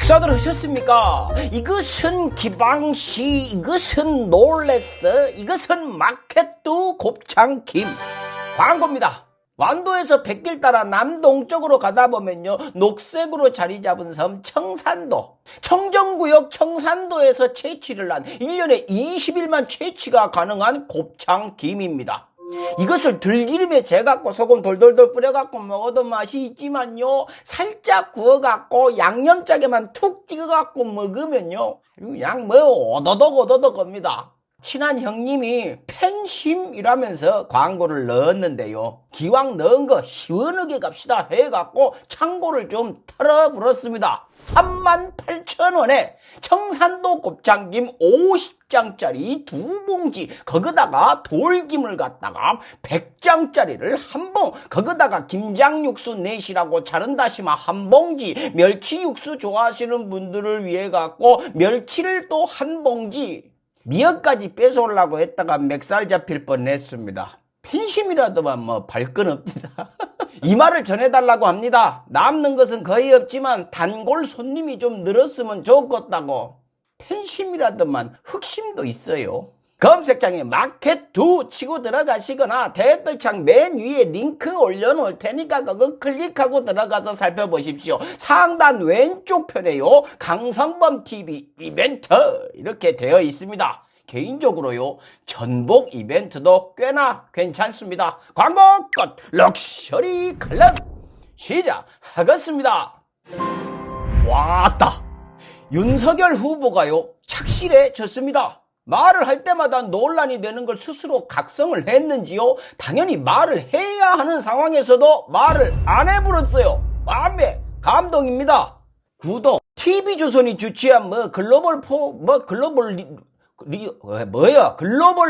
식사들 하셨습니까? 이것은 기방시, 이것은 놀랬어, 이것은 마켓두 곱창김 광고입니다. 완도에서 백길 따라 남동쪽으로 가다 보면요, 녹색으로 자리 잡은 섬 청산도, 청정구역 청산도에서 채취를 한 1년에 20일만 채취가 가능한 곱창김입니다. 이것을 들기름에 재갖고 소금 돌돌돌 뿌려갖고 먹어도 맛이 있지만요, 살짝 구워갖고 양념장에만 툭 찍어갖고 먹으면요, 그냥 오도독 겁니다. 친한 형님이 팬심이라면서 광고를 넣었는데요, 기왕 넣은 거 시원하게 갑시다 해갖고 창고를 좀 털어불었습니다. 38,000원에 청산도 곱창김 50장짜리 2봉지, 거기다가 돌김을 갖다가 100장짜리를 한 봉, 거기다가 김장육수 내시라고 자른다시마 한 봉지, 멸치육수 좋아하시는 분들을 위해 갖고 멸치를 또 한 봉지, 미역까지 뺏어오려고 했다가 맥살 잡힐 뻔했습니다. 팬심이라도만 발끈합니다. 이 말을 전해달라고 합니다. 남는 것은 거의 없지만 단골 손님이 좀 늘었으면 좋겠다고. 팬심이라도만 흑심도 있어요. 검색창에 마켓2 치고 들어가시거나 댓글창 맨 위에 링크 올려놓을 테니까 그거 클릭하고 들어가서 살펴보십시오. 상단 왼쪽 편에요, 강성범TV 이벤트 이렇게 되어 있습니다. 개인적으로요, 전복 이벤트도 꽤나 괜찮습니다. 광고 끝! 럭셔리 클럽 시작하겠습니다. 왔다! 윤석열 후보가요, 착실해졌습니다. 말을 할 때마다 논란이 되는 걸 스스로 각성을 했는지요, 당연히 말을 해야 하는 상황에서도 말을 안 해버렸어요. 마음에 감동입니다. 구독, TV조선이 주최한 글로벌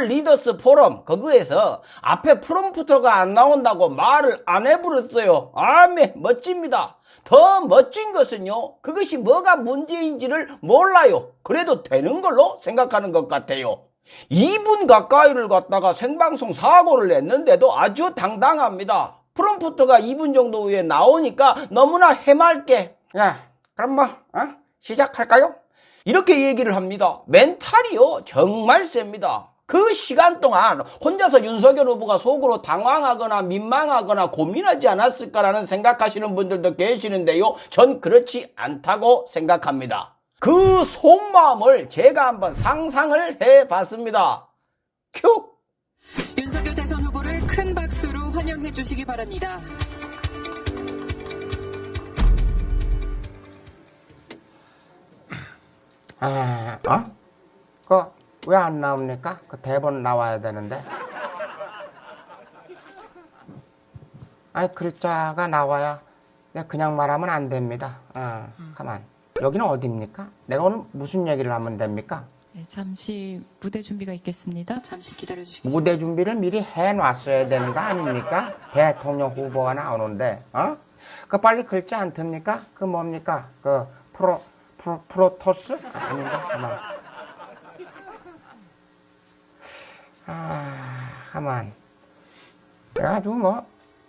리더스 포럼, 거기에서 앞에 프롬프터가 안 나온다고 말을 안 해버렸어요. 아메, 멋집니다. 더 멋진 것은요, 그것이 뭐가 문제인지를 몰라요. 그래도 되는 걸로 생각하는 것 같아요. 2분 가까이를 갖다가 생방송 사고를 냈는데도 아주 당당합니다. 프롬프터가 2분 정도 후에 나오니까 너무나 해맑게, 야, 그럼 시작할까요? 이렇게 얘기를 합니다. 멘탈이요, 정말 셉니다. 그 시간 동안 혼자서 윤석열 후보가 속으로 당황하거나 민망하거나 고민하지 않았을까라는 생각하시는 분들도 계시는데요, 전 그렇지 않다고 생각합니다. 그 속마음을 제가 한번 상상을 해봤습니다. 큐! 윤석열 대선 후보를 큰 박수로 환영해 주시기 바랍니다. 왜 안 나옵니까? 그 대본 나와야 되는데. 아니, 글자가 나와야 그냥 말하면 안 됩니다. 가만. 여기는 어디입니까? 내가 오늘 무슨 얘기를 하면 됩니까? 네, 잠시 무대 준비가 있겠습니다. 잠시 기다려 주시겠습니다. 무대 준비를 미리 해놨어야 되는 거 아닙니까? 대통령 후보가 나오는데, 그 빨리 글자 안 틉니까? 그 뭡니까? 그 프로토스? 아닌가? 가만. 아주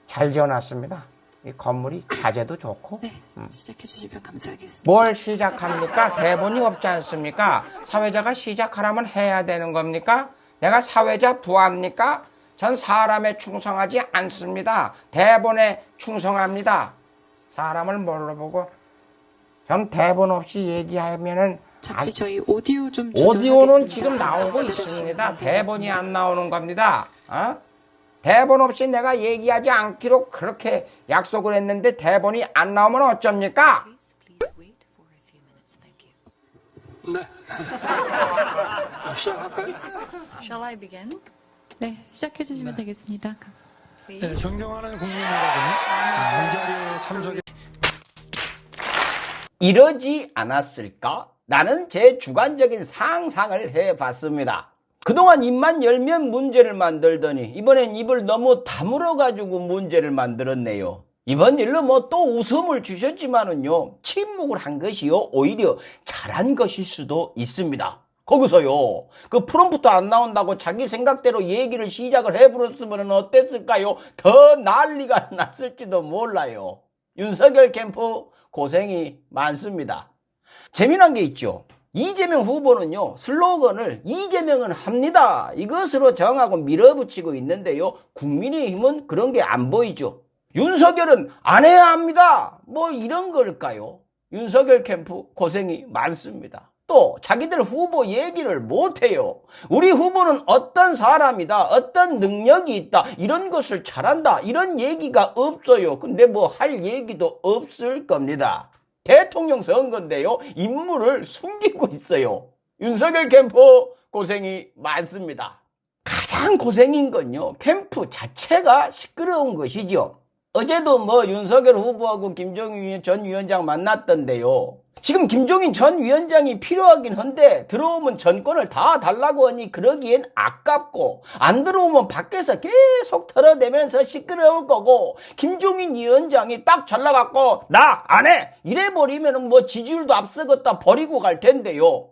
잘 지어놨습니다. 이 건물이 자재도 좋고. 네, 시작해 주시면 감사하겠습니다. 뭘 시작합니까? 대본이 없지 않습니까? 사회자가 시작하라면 해야 되는 겁니까? 내가 사회자 부합니까? 전 사람에 충성하지 않습니다. 대본에 충성합니다. 사람을 뭘로 보고. 전 대본 없이 얘기하면은, 잠시 저희 오디오 좀 오디오는 지금 나오고 있습니다. 대본이 안 나오는 겁니다. 대본 없이 내가 얘기하지 않기로 그렇게 약속을 했는데 대본이 안 나오면 어쩝니까? 네. 시작할까요? Shall I begin? 네, 시작해 주시면 되겠습니다. 네, 존경하는 국민 여러분, 이 자리에 참석해 이러지 않았을까? 나는 제 주관적인 상상을 해봤습니다. 그동안 입만 열면 문제를 만들더니 이번엔 입을 너무 다물어가지고 문제를 만들었네요. 이번 일로 또 웃음을 주셨지만은요, 침묵을 한 것이요, 오히려 잘한 것일 수도 있습니다. 거기서요, 그 프롬프트 안 나온다고 자기 생각대로 얘기를 시작을 해버렸으면 어땠을까요? 더 난리가 났을지도 몰라요. 윤석열 캠프 고생이 많습니다. 재미난 게 있죠. 이재명 후보는요, 슬로건을 이재명은 합니다, 이것으로 정하고 밀어붙이고 있는데요, 국민의힘은 그런 게 안 보이죠. 윤석열은 안 해야 합니다, 뭐 이런 걸까요? 윤석열 캠프 고생이 많습니다. 또 자기들 후보 얘기를 못해요. 우리 후보는 어떤 사람이다, 어떤 능력이 있다, 이런 것을 잘한다, 이런 얘기가 없어요. 근데 뭐 할 얘기도 없을 겁니다. 대통령 선거인데요, 인물을 숨기고 있어요. 윤석열 캠프 고생이 많습니다. 가장 고생인 건요, 캠프 자체가 시끄러운 것이죠. 어제도 뭐 윤석열 후보하고 김종인 전 위원장 만났던데요. 지금 김종인 전 위원장이 필요하긴 한데 들어오면 전권을 다 달라고 하니 그러기엔 아깝고, 안 들어오면 밖에서 계속 털어대면서 시끄러울 거고, 김종인 위원장이 딱 잘나갖고 나 안 해 이래버리면 뭐 지지율도 앞서갔다 버리고 갈 텐데요.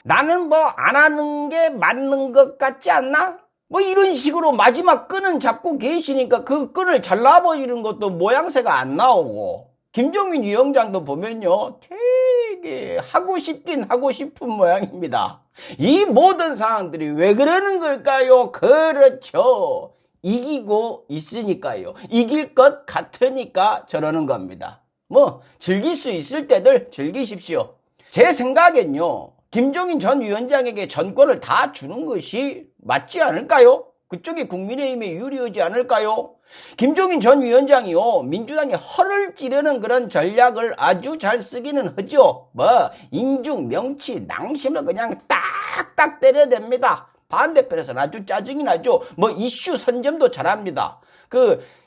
나는 뭐 안 하는 게 맞는 것 같지 않나? 뭐 이런 식으로 마지막 끈은 잡고 계시니까 그 끈을 잘라버리는 것도 모양새가 안 나오고, 김종인 위원장도 보면요, 되게 하고 싶긴 하고 싶은 모양입니다. 이 모든 상황들이 왜 그러는 걸까요? 그렇죠. 이기고 있으니까요. 이길 것 같으니까 저러는 겁니다. 뭐 즐길 수 있을 때들 즐기십시오. 제 생각엔요, 김종인 전 위원장에게 전권을 다 주는 것이 맞지 않을까요? 그쪽이 국민의힘에 유리하지 않을까요? 김종인 전 위원장이요, 민주당의 허를 찌르는 그런 전략을 아주 잘 쓰기는 하죠. 뭐 인중, 명치, 낭심을 그냥 딱딱 때려댑니다. 반대편에서는 아주 짜증이 나죠. 뭐 이슈 선점도 잘합니다.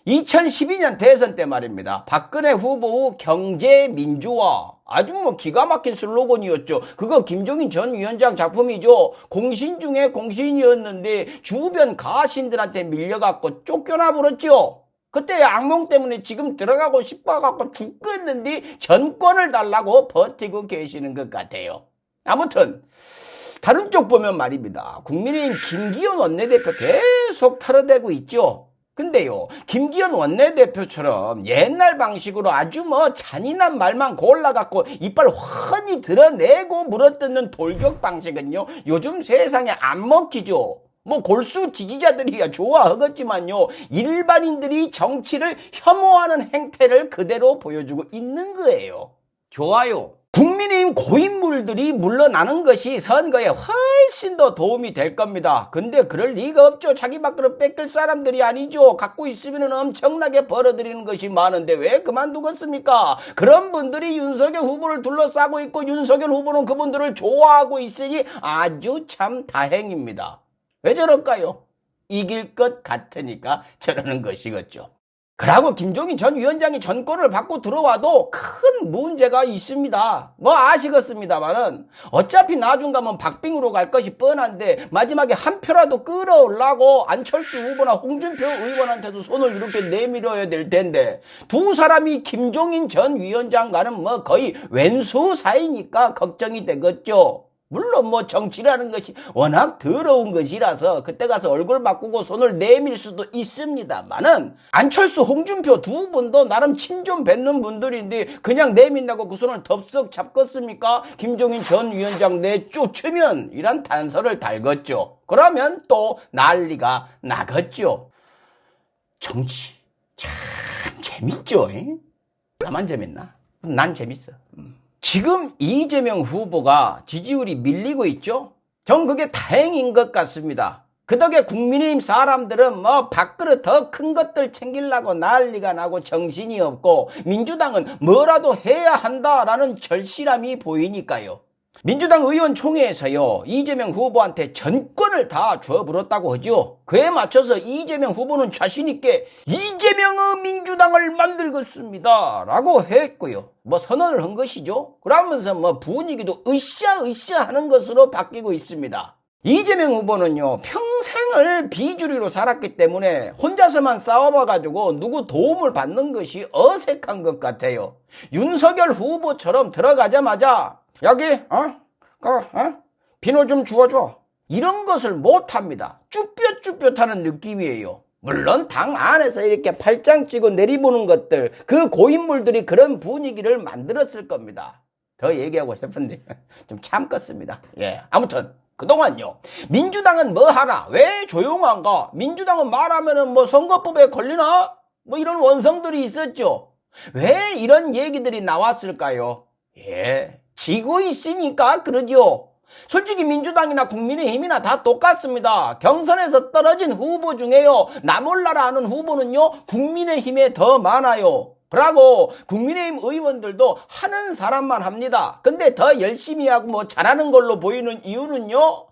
2012년 대선 때 말입니다. 박근혜 후보 후 경제 민주화, 아주 뭐 기가 막힌 슬로건이었죠. 그거 김종인 전 위원장 작품이죠. 공신 중에 공신이었는데 주변 가신들한테 밀려갖고 쫓겨나 버렸죠. 그때 악몽 때문에 지금 들어가고 싶어갖고 죽겠는데 전권을 달라고 버티고 계시는 것 같아요. 아무튼 다른 쪽 보면 말입니다. 국민의힘 김기현 원내대표 계속 털어대고 있죠. 근데요, 김기현 원내대표처럼 옛날 방식으로 아주 뭐 잔인한 말만 골라갖고 이빨 훤히 드러내고 물어뜯는 돌격 방식은요, 요즘 세상에 안 먹히죠. 뭐 골수 지지자들이야 좋아하겠지만요, 일반인들이 정치를 혐오하는 행태를 그대로 보여주고 있는 거예요. 좋아요. 국민의힘 고인물들이 물러나는 것이 선거에 훨씬 더 도움이 될 겁니다. 근데 그럴 리가 없죠. 자기 밖으로 뺏길 사람들이 아니죠. 갖고 있으면 엄청나게 벌어들이는 것이 많은데 왜 그만두겠습니까? 그런 분들이 윤석열 후보를 둘러싸고 있고, 윤석열 후보는 그분들을 좋아하고 있으니 아주 참 다행입니다. 왜 저럴까요? 이길 것 같으니까 저러는 것이겠죠. 그러고 김종인 전 위원장이 전권을 받고 들어와도 큰 문제가 있습니다. 뭐 아시겠습니다만은 어차피 나중 가면 박빙으로 갈 것이 뻔한데, 마지막에 한 표라도 끌어올라고 안철수 후보나 홍준표 의원한테도 손을 이렇게 내밀어야 될 텐데, 두 사람이 김종인 전 위원장과는 뭐 거의 왼수 사이니까 걱정이 되겠죠. 물론 뭐 정치라는 것이 워낙 더러운 것이라서 그때 가서 얼굴 바꾸고 손을 내밀 수도 있습니다만은, 안철수, 홍준표 두 분도 나름 침 좀 뱉는 분들인데 그냥 내민다고 그 손을 덥석 잡겠습니까? 김종인 전 위원장 내쫓으면 이란 단서를 달겠죠. 그러면 또 난리가 나겠죠. 정치 참 재밌죠. 나만 재밌나? 난 재밌어. 지금 이재명 후보가 지지율이 밀리고 있죠? 전 그게 다행인 것 같습니다. 그 덕에 국민의힘 사람들은 뭐 밥그릇 더 큰 것들 챙기려고 난리가 나고 정신이 없고, 민주당은 뭐라도 해야 한다라는 절실함이 보이니까요. 민주당 의원총회에서요, 이재명 후보한테 전권을 다 줘버렸다고 하죠. 그에 맞춰서 이재명 후보는 자신있게 이재명의 민주당을 만들겠습니다 라고 했고요. 뭐 선언을 한 것이죠. 그러면서 뭐 분위기도 으쌰으쌰 하는 것으로 바뀌고 있습니다. 이재명 후보는요, 평생을 비주류로 살았기 때문에 혼자서만 싸워봐가지고 누구 도움을 받는 것이 어색한 것 같아요. 윤석열 후보처럼 들어가자마자 여기 비누 좀 주워줘, 이런 것을 못합니다. 쭈뼛쭈뼛하는 느낌이에요. 물론 당 안에서 이렇게 팔짱 찌고 내리보는 것들, 그 고인물들이 그런 분위기를 만들었을 겁니다. 더 얘기하고 싶은데 좀 참겠습니다. 예, 아무튼 그동안요 민주당은 뭐 하나 왜 조용한가? 민주당은 말하면은 뭐 선거법에 걸리나? 뭐 이런 원성들이 있었죠. 왜 이런 얘기들이 나왔을까요? 예, 지고 있으니까 그러죠. 솔직히 민주당이나 국민의힘이나 다 똑같습니다. 경선에서 떨어진 후보 중에요 나 몰라라 하는 후보는요 국민의힘에 더 많아요. 그러고 국민의힘 의원들도 하는 사람만 합니다. 근데 더 열심히 하고 뭐 잘하는 걸로 보이는 이유는요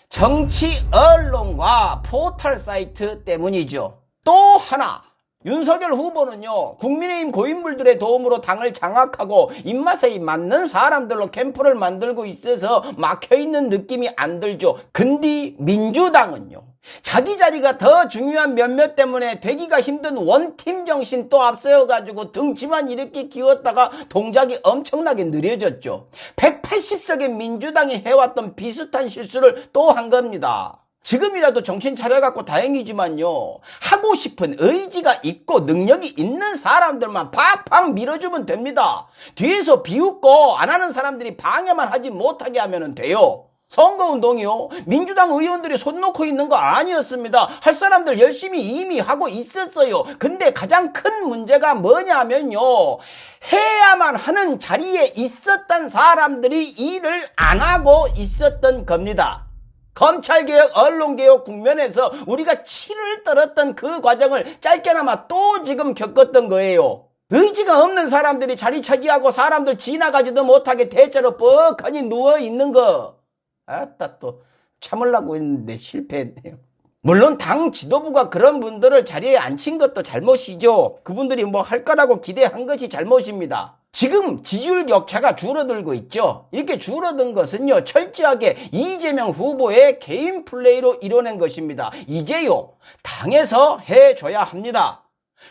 정치 언론과 포털 사이트 때문이죠. 또 하나 윤석열 후보는요 국민의힘 고인물들의 도움으로 당을 장악하고 입맛에 맞는 사람들로 캠프를 만들고 있어서 막혀있는 느낌이 안 들죠. 근데 민주당은요 자기 자리가 더 중요한 몇몇 때문에 되기가 힘든 원팀 정신 또 앞세워가지고 등치만 이렇게 키웠다가 동작이 엄청나게 느려졌죠. 180석의 민주당이 해왔던 비슷한 실수를 또 한 겁니다. 지금이라도 정신 차려갖고 다행이지만요 하고 싶은 의지가 있고 능력이 있는 사람들만 팍팍 밀어주면 됩니다. 뒤에서 비웃고 안 하는 사람들이 방해만 하지 못하게 하면 돼요. 선거운동이요 민주당 의원들이 손 놓고 있는 거 아니었습니다. 할 사람들 열심히 이미 하고 있었어요. 근데 가장 큰 문제가 뭐냐면요 해야만 하는 자리에 있었던 사람들이 일을 안 하고 있었던 겁니다. 검찰개혁, 언론개혁 국면에서 우리가 치를 떨었던 그 과정을 짧게나마 또 지금 겪었던 거예요. 의지가 없는 사람들이 자리 차지하고 사람들 지나가지도 못하게 대자로 뻑하니 누워있는 거. 아따 또 참으려고 했는데 실패했네요. 물론 당 지도부가 그런 분들을 자리에 앉힌 것도 잘못이죠. 그분들이 뭐 할 거라고 기대한 것이 잘못입니다. 지금 지지율 격차가 줄어들고 있죠. 이렇게 줄어든 것은요 철저하게 이재명 후보의 개인 플레이로 이뤄낸 것입니다. 이제요 당에서 해줘야 합니다.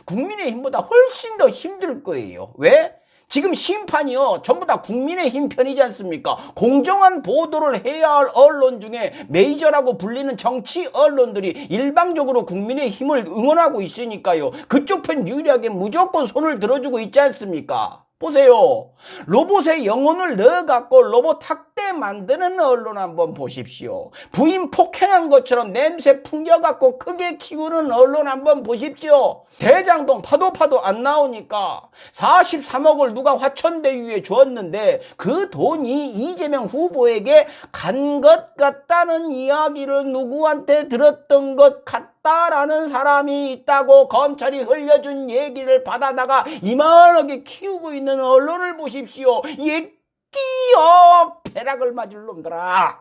국민의힘보다 훨씬 더 힘들 거예요. 왜? 지금 심판이요 전부 다 국민의힘 편이지 않습니까? 공정한 보도를 해야 할 언론 중에 메이저라고 불리는 정치 언론들이 일방적으로 국민의힘을 응원하고 있으니까요 그쪽 편 유리하게 무조건 손을 들어주고 있지 않습니까? 보세요. 로봇에 영혼을 넣어갖고 로봇 학대 만드는 언론 한번 보십시오. 부인 폭행한 것처럼 냄새 풍겨갖고 크게 키우는 언론 한번 보십시오. 대장동 파도 안 나오니까 43억을 누가 화천대유에 주었는데 그 돈이 이재명 후보에게 간 것 같다는 이야기를 누구한테 들었던 것 같다라는 사람이 있다고 검찰이 흘려준 얘기를 받아다가 이만하게 키우고 있는 언론을 보십시오. 예끼요 벼락을 맞을 놈들아.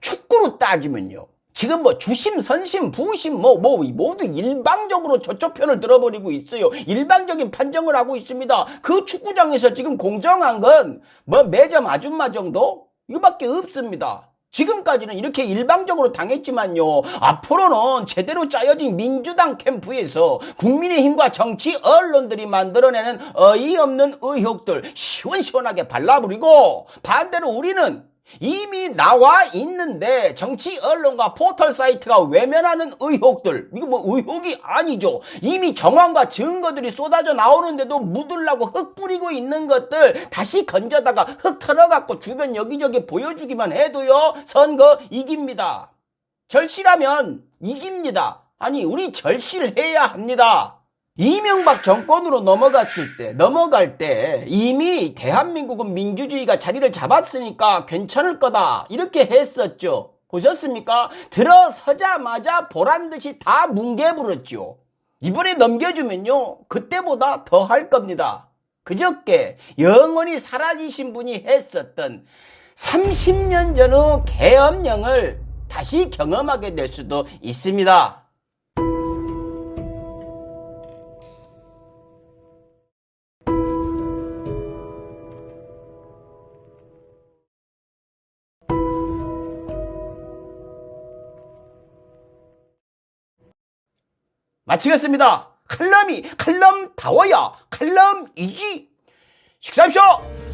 축구로 따지면요 지금 뭐 주심, 선심, 부심 모두 일방적으로 저쪽 편을 들어버리고 있어요. 일방적인 판정을 하고 있습니다. 그 축구장에서 지금 공정한 건 뭐 매점 아줌마 정도? 이거밖에 없습니다. 지금까지는 이렇게 일방적으로 당했지만요 앞으로는 제대로 짜여진 민주당 캠프에서 국민의힘과 정치 언론들이 만들어내는 어이없는 의혹들 시원시원하게 발라버리고 반대로 우리는 이미 나와 있는데 정치 언론과 포털 사이트가 외면하는 의혹들 이거 뭐 의혹이 아니죠. 이미 정황과 증거들이 쏟아져 나오는데도 묻으려고 흙 뿌리고 있는 것들 다시 건져다가 흙 털어갖고 주변 여기저기 보여주기만 해도요 선거 이깁니다. 절실하면 이깁니다. 아니 우리 절실해야 합니다. 이명박 정권으로 넘어갈 때 이미 대한민국은 민주주의가 자리를 잡았으니까 괜찮을 거다 이렇게 했었죠. 보셨습니까? 들어서자마자 보란듯이 다 뭉개불었죠. 이번에 넘겨주면요 그때보다 더 할 겁니다. 그저께 영원히 사라지신 분이 했었던 30년 전의 계엄령을 다시 경험하게 될 수도 있습니다. 마치겠습니다. 칼럼다워야 칼럼이지. 식사하십시오.